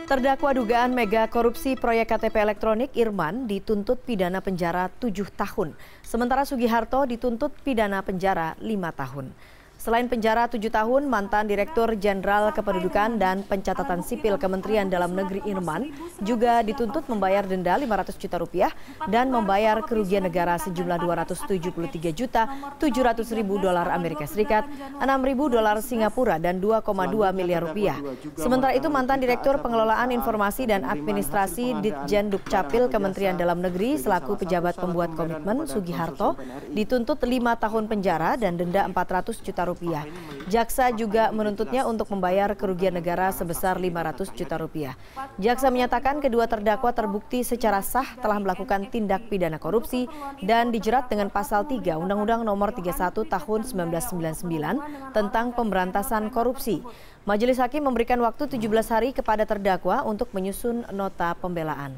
Terdakwa dugaan mega korupsi proyek KTP elektronik Irman dituntut pidana penjara 7 tahun. Sementara Sugiharto dituntut pidana penjara 5 tahun. Selain penjara 7 tahun, mantan Direktur Jenderal Kependudukan dan Pencatatan Sipil Kementerian Dalam Negeri Irman juga dituntut membayar denda 500 juta rupiah dan membayar kerugian negara sejumlah 273 juta 700 ribu dolar Amerika Serikat, 6 ribu dolar Singapura dan 2,2 miliar rupiah. Sementara itu mantan Direktur Pengelolaan Informasi dan Administrasi Ditjen Dukcapil Kementerian Dalam Negeri selaku pejabat pembuat komitmen Sugiharto dituntut 5 tahun penjara dan denda 400 juta rupiah. Jaksa juga menuntutnya untuk membayar kerugian negara sebesar 500 juta rupiah. Jaksa menyatakan kedua terdakwa terbukti secara sah telah melakukan tindak pidana korupsi dan dijerat dengan pasal 3 Undang-Undang Nomor 31 Tahun 1999 tentang pemberantasan korupsi. Majelis Hakim memberikan waktu 17 hari kepada terdakwa untuk menyusun nota pembelaan.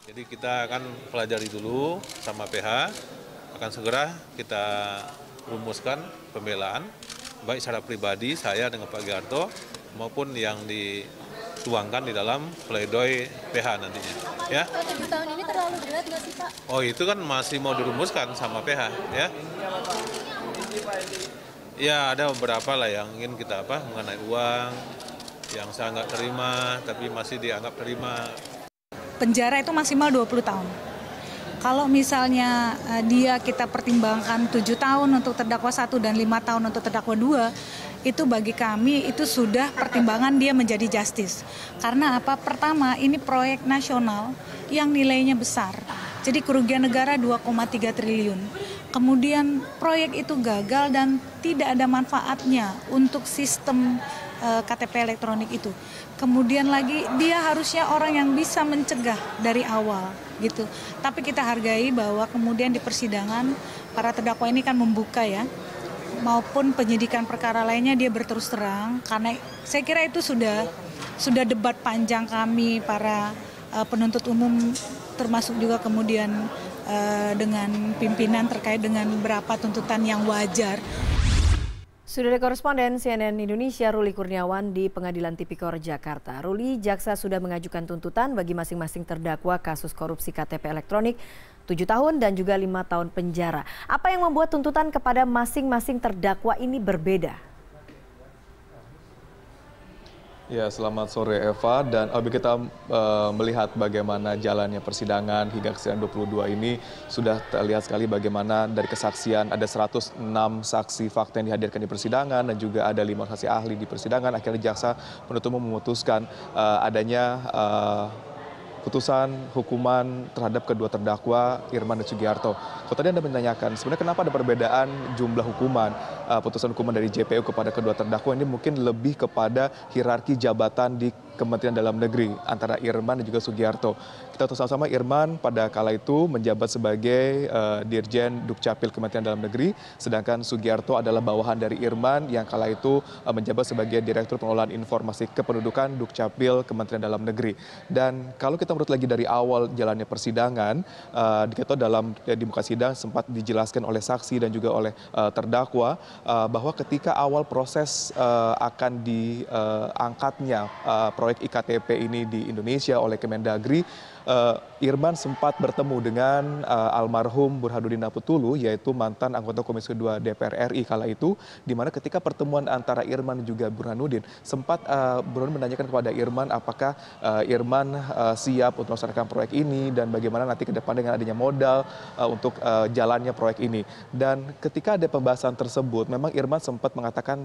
Jadi kita akan pelajari dulu sama PH, akan segera kita rumuskan pembelaan baik secara pribadi saya dengan Pak Giarto maupun yang dituangkan di dalam pledoi PH nantinya. Ya. 7 tahun ini terlalu berat nggak sih Pak? Oh itu kan masih mau dirumuskan sama PH ya. Ya ada beberapa lah yang ingin kita mengenai uang yang saya nggak terima tapi masih dianggap terima. Penjara itu maksimal 20 tahun. Kalau misalnya dia kita pertimbangkan 7 tahun untuk terdakwa 1 dan 5 tahun untuk terdakwa 2, itu bagi kami itu sudah pertimbangan dia menjadi justice. Karena apa? Pertama, ini proyek nasional yang nilainya besar. Jadi kerugian negara 2,3 triliun. Kemudian proyek itu gagal dan tidak ada manfaatnya untuk sistem KTP elektronik itu. Kemudian lagi dia harusnya orang yang bisa mencegah dari awal gitu. Tapi kita hargai bahwa kemudian di persidangan para terdakwa ini kan membuka ya, maupun penyidikan perkara lainnya dia berterus terang karena saya kira itu sudah debat panjang kami para penuntut umum termasuk juga kemudian dengan pimpinan terkait dengan berapa tuntutan yang wajar. Sudah ada koresponden CNN Indonesia Ruli Kurniawan di Pengadilan Tipikor Jakarta. Ruli, jaksa sudah mengajukan tuntutan bagi masing-masing terdakwa kasus korupsi KTP elektronik 7 tahun dan juga 5 tahun penjara. Apa yang membuat tuntutan kepada masing-masing terdakwa ini berbeda? Ya, selamat sore Eva, dan kita melihat bagaimana jalannya persidangan hingga kesaksian 22 ini sudah terlihat sekali bagaimana dari kesaksian ada 106 saksi fakta yang dihadirkan di persidangan dan juga ada 5 saksi ahli di persidangan. Akhirnya jaksa penuntut umum memutuskan adanya putusan hukuman terhadap kedua terdakwa Irman dan Sugiharto. Kalau tadi Anda menanyakan sebenarnya kenapa ada perbedaan jumlah hukuman, putusan hukuman dari JPU kepada kedua terdakwa ini mungkin lebih kepada hierarki jabatan di Kementerian Dalam Negeri antara Irman dan juga Sugiharto. Kita tahu sama-sama Irman pada kala itu menjabat sebagai Dirjen Dukcapil Kementerian Dalam Negeri, sedangkan Sugiharto adalah bawahan dari Irman yang kala itu menjabat sebagai Direktur Pengelolaan Informasi Kependudukan Dukcapil Kementerian Dalam Negeri. Dan kalau kita menurut lagi dari awal jalannya persidangan, kita dalam di muka sidang sempat dijelaskan oleh saksi dan juga oleh terdakwa bahwa ketika awal proses akan diangkatnya proyek iktp ini di Indonesia oleh Kemendagri, Irman sempat bertemu dengan almarhum Burhanuddin Naputulu, yaitu mantan anggota Komisi 2 DPR RI kala itu, di mana ketika pertemuan antara Irman dan juga Burhanuddin, sempat Burhanuddin menanyakan kepada Irman apakah Irman siap untuk melaksanakan proyek ini dan bagaimana nanti ke depan dengan adanya modal untuk jalannya proyek ini. Dan ketika ada pembahasan tersebut, memang Irman sempat mengatakan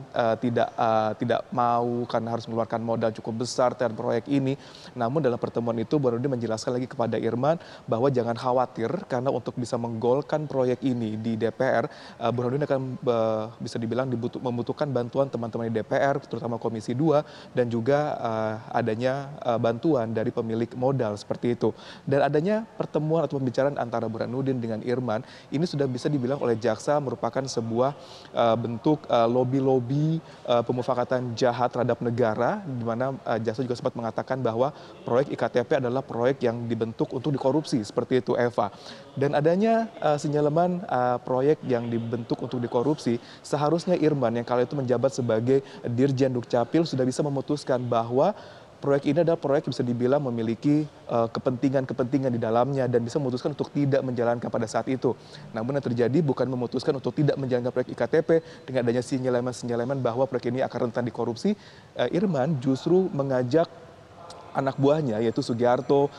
tidak mau karena harus mengeluarkan modal cukup besar terhadap proyek ini. Namun dalam pertemuan itu Burhanuddin menjelaskan lagi kepada Irman bahwa jangan khawatir karena untuk bisa menggolkan proyek ini di DPR, Burhanuddin akan bisa dibilang membutuhkan bantuan teman-teman di DPR, terutama Komisi 2 dan juga adanya bantuan dari pemilik modal seperti itu. Dan adanya pertemuan atau pembicaraan antara Burhanuddin dengan Irman ini sudah bisa dibilang oleh jaksa merupakan sebuah bentuk lobi-lobi pemufakatan jahat terhadap negara, di mana jaksa Sugiharto juga sempat mengatakan bahwa proyek IKTP adalah proyek yang dibentuk untuk dikorupsi, seperti itu Eva. Dan adanya sinyaleman proyek yang dibentuk untuk dikorupsi, seharusnya Irman yang kala itu menjabat sebagai Dirjen Dukcapil sudah bisa memutuskan bahwa proyek ini adalah proyek yang bisa dibilang memiliki kepentingan-kepentingan di dalamnya dan bisa memutuskan untuk tidak menjalankan pada saat itu. Namun yang terjadi bukan memutuskan untuk tidak menjalankan proyek IKTP dengan adanya sinyaleman-sinyaleman bahwa proyek ini akan rentan dikorupsi. Irman justru mengajak anak buahnya yaitu Sugiharto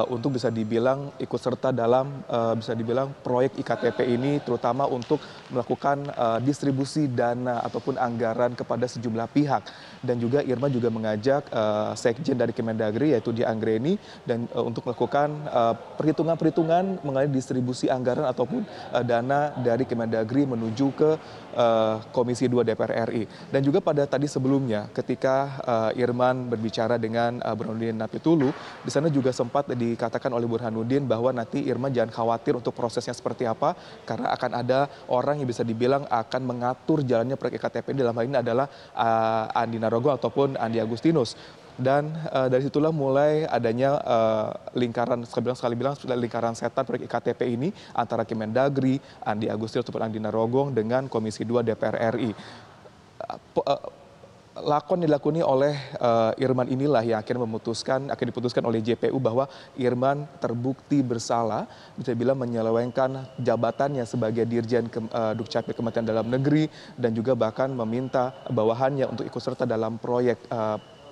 untuk bisa dibilang ikut serta dalam bisa dibilang proyek IKTP ini, terutama untuk melakukan distribusi dana ataupun anggaran kepada sejumlah pihak. Dan juga Irman juga mengajak sekjen dari Kemendagri yaitu Dia Anggreni dan untuk melakukan perhitungan-perhitungan mengenai distribusi anggaran ataupun dana dari Kemendagri menuju ke Komisi 2 DPR RI. Dan juga pada tadi sebelumnya ketika Irman berbicara dengan Burhanuddin Namitpulu, di sana juga sempat dikatakan oleh Burhanuddin bahwa nanti Irman jangan khawatir untuk prosesnya seperti apa, karena akan ada orang yang bisa dibilang akan mengatur jalannya proyek IKTP. Dalam hal ini adalah Andi Narogong ataupun Andi Agustinus. Dan dari situlah mulai adanya lingkaran, sekali bilang lingkaran setan proyek IKTP ini antara Kemendagri, Andi Agustinus ataupun Andi Narogong dengan Komisi 2 DPR RI. Lakon dilakoni oleh Irman inilah yang akan diputuskan oleh JPU bahwa Irman terbukti bersalah, bisa bilang menyelewengkan jabatannya sebagai Dirjen Dukcapil Kementerian Dalam Negeri dan juga bahkan meminta bawahannya untuk ikut serta dalam proyek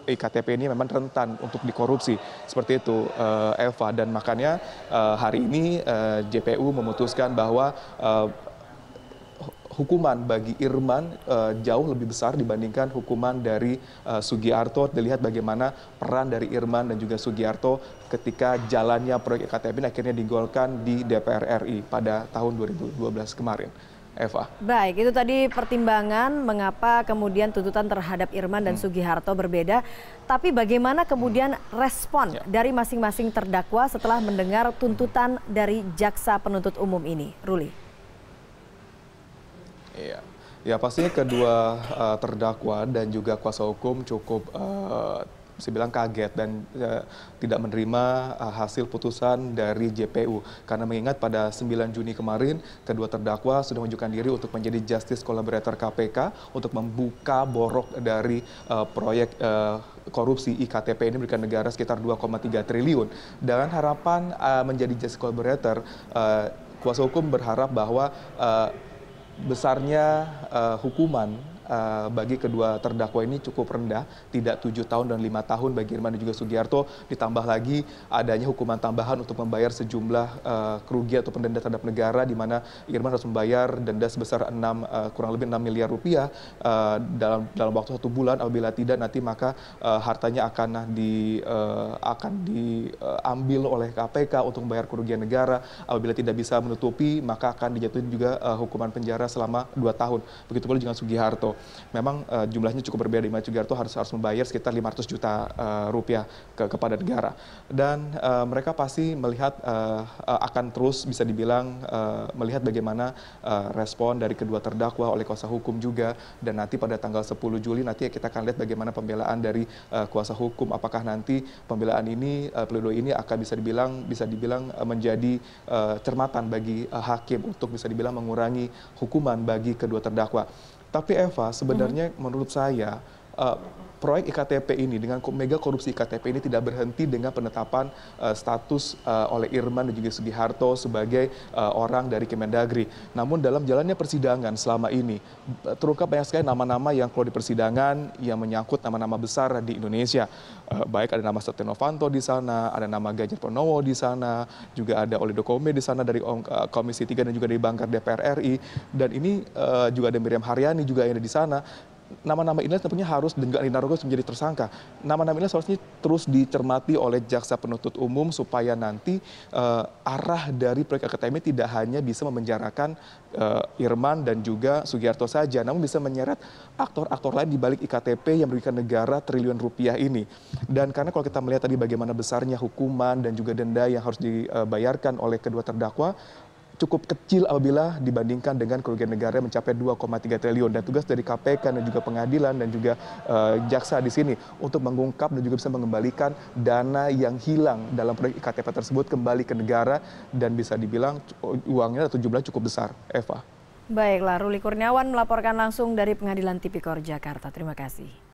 IKTP ini memang rentan untuk dikorupsi, seperti itu Eva. Dan makanya hari ini JPU memutuskan bahwa hukuman bagi Irman jauh lebih besar dibandingkan hukuman dari Sugiharto. Dilihat bagaimana peran dari Irman dan juga Sugiharto ketika jalannya proyek IKTP ini akhirnya digolkan di DPR RI pada tahun 2012 kemarin. Eva. Baik, itu tadi pertimbangan mengapa kemudian tuntutan terhadap Irman dan Sugiharto berbeda. Tapi bagaimana kemudian respon dari masing-masing terdakwa setelah mendengar tuntutan dari jaksa penuntut umum ini, Ruli? Iya, ya pastinya kedua terdakwa dan juga kuasa hukum cukup bisa bilang kaget dan tidak menerima hasil putusan dari JPU. Karena mengingat pada 9 Juni kemarin, kedua terdakwa sudah menunjukkan diri untuk menjadi Justice Collaborator KPK untuk membuka borok dari proyek korupsi IKTP ini memberikan negara sekitar 2,3 triliun. Dan harapan menjadi Justice Collaborator, kuasa hukum berharap bahwa besarnya hukuman bagi kedua terdakwa ini cukup rendah, tidak 7 tahun dan 5 tahun bagi Irman dan juga Sugiharto, ditambah lagi adanya hukuman tambahan untuk membayar sejumlah kerugian atau denda terhadap negara, di mana Irman harus membayar denda sebesar kurang lebih 6 miliar rupiah dalam waktu 1 bulan. Apabila tidak, nanti maka hartanya akan diambil oleh KPK untuk membayar kerugian negara. Apabila tidak bisa menutupi, maka akan dijatuhi juga hukuman penjara selama 2 tahun. Begitu pula dengan Sugiharto. Memang jumlahnya cukup berbeda, di mana Sugiharto harus membayar sekitar 500 juta rupiah kepada negara. Dan mereka pasti melihat akan terus bisa dibilang melihat bagaimana respon dari kedua terdakwa oleh kuasa hukum juga. Dan nanti pada tanggal 10 Juli nanti kita akan lihat bagaimana pembelaan dari kuasa hukum. Apakah nanti pembelaan ini, pledoi ini akan bisa dibilang menjadi cermatan bagi hakim untuk bisa dibilang mengurangi hukuman bagi kedua terdakwa. Tapi Eva, sebenarnya menurut saya proyek IKTP ini dengan mega korupsi IKTP ini tidak berhenti dengan penetapan status oleh Irman dan juga Sugiharto sebagai orang dari Kemendagri. Namun dalam jalannya persidangan selama ini terungkap banyak sekali nama-nama yang keluar di persidangan yang menyangkut nama-nama besar di Indonesia. Baik ada nama Setia Novanto di sana, ada nama Ganjar Pranowo di sana, juga ada Olido Kome di sana dari Komisi 3 dan juga dari Banggar DPR RI. Dan ini juga ada Miriam Haryani juga yang ada di sana. Nama-nama ini tentunya harus dengan Andi Narogong menjadi tersangka. Nama-nama ini seharusnya terus dicermati oleh jaksa penuntut umum supaya nanti arah dari proyek IKTP tidak hanya bisa memenjarakan Irman dan juga Sugiharto saja, namun bisa menyeret aktor-aktor lain di balik IKTP yang merugikan negara triliun rupiah ini. Dan karena kalau kita melihat tadi bagaimana besarnya hukuman dan juga denda yang harus dibayarkan oleh kedua terdakwa, cukup kecil apabila dibandingkan dengan kerugian negara mencapai 2,3 triliun. Dan tugas dari KPK dan juga pengadilan dan juga jaksa di sini untuk mengungkap dan juga bisa mengembalikan dana yang hilang dalam proyek IKTP tersebut kembali ke negara, dan bisa dibilang uangnya atau jumlahnya cukup besar. Eva. Baiklah, Ruli Kurniawan melaporkan langsung dari Pengadilan Tipikor Jakarta. Terima kasih.